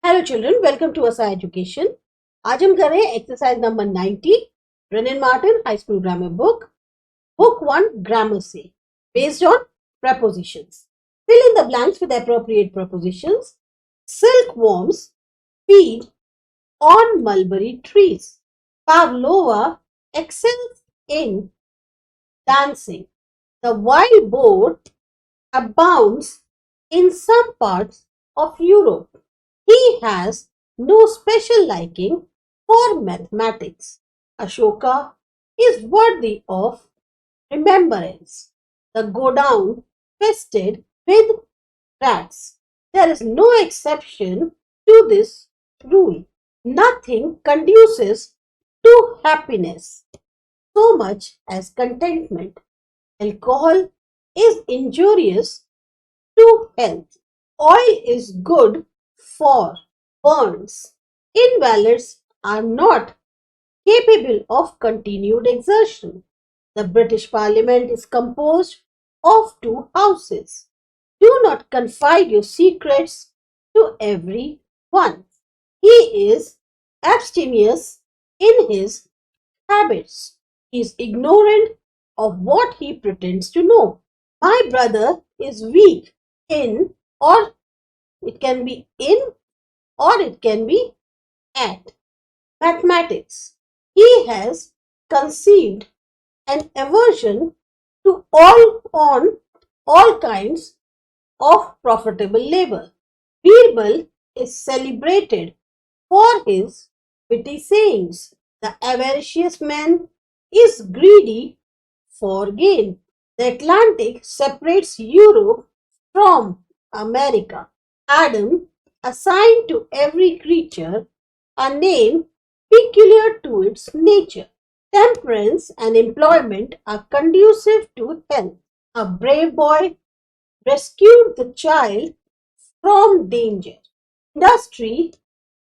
Hello children, welcome to ASA Education. आज हम कर रहे हैं exercise number 90 Brennan Martin high school grammar book 1 grammar से based on prepositions. Fill in the blanks with appropriate prepositions. Silkworms feed on mulberry trees. Pavlova excels in dancing. The wild boar abounds in some parts of Europe. He has no special liking for mathematics. Ashoka is worthy of remembrance. The godown fested with rats. There is no exception to this rule. Nothing conduces to happiness so much as contentment. Alcohol is injurious to health. Oil is good for burns. Invalids are not capable of continued exertion. The British Parliament is composed of 2 houses. Do not confide your secrets to every one. He is abstemious in his habits. He is ignorant of what he pretends to know. My brother is weak in, or it can be in, or it can be at mathematics. He has conceived an aversion to all kinds of profitable labor. Birbal is celebrated for his witty sayings. The avaricious man is greedy for gain. The Atlantic separates Europe from America. Adam assigned to every creature a name peculiar to its nature. Temperance and employment are conducive to health. A brave boy rescued the child from danger. Industry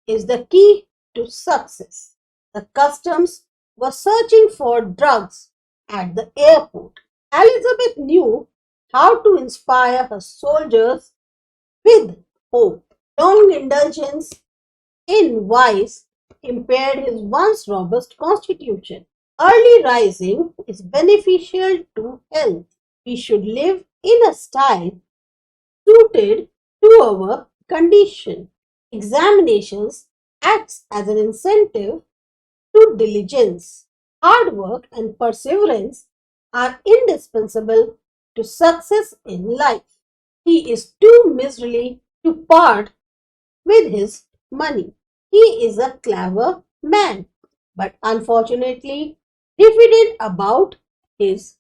is the key to success. The customs were searching for drugs at the airport. Elizabeth knew how to inspire her soldiers with hope. Long indulgence in vice impaired his once robust constitution. Early rising is beneficial to health. We should live in a style suited to our condition. Examinations acts as an incentive to diligence. Hard work and perseverance are indispensable to success in life. He is too miserly to part with his money. He is a clever man, but unfortunately diffident about his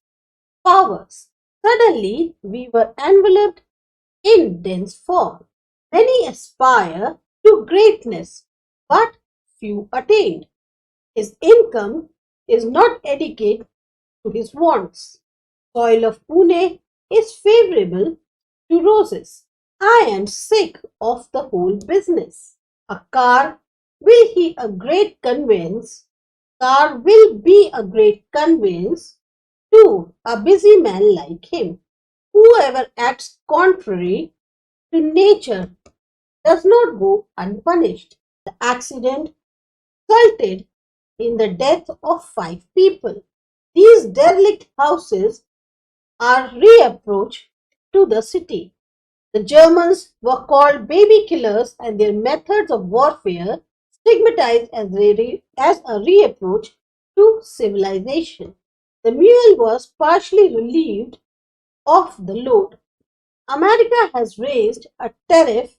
powers. Suddenly we were enveloped in dense fog. Many aspire to greatness, but few attain. His income is not adequate to his wants. Soil of Pune is favorable to roses. I am sick of the whole business. A car will be a great conveyance. Car will be a great conveyance to a busy man like him. Whoever acts contrary to nature does not go unpunished. The accident resulted in the death of 5 people. These derelict houses are reapproach to the city. The Germans were called baby killers and their methods of warfare stigmatized as a reapproach to civilization. The mule was partially relieved of the load. America has raised a tariff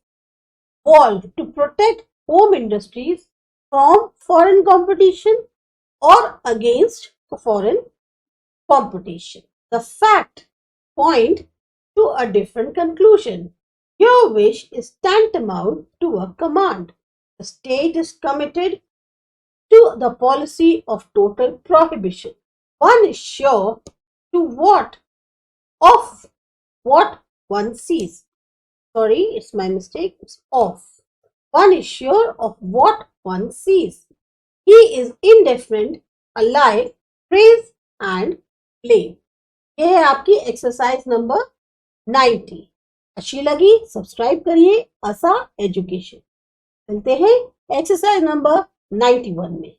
wall to protect home industries from foreign competition or against foreign competition. The fact point to a different conclusion. Your wish is tantamount to a command. The state is committed to the policy of total prohibition. One is sure to of what one sees. Sorry, it's my mistake. It's off. One is sure of what one sees. He is indifferent, alike, praise and blame. ये है आपकी exercise number 90. अच्छी लगी subscribe करिए आसा education. मिलते हैं exercise number 91 में।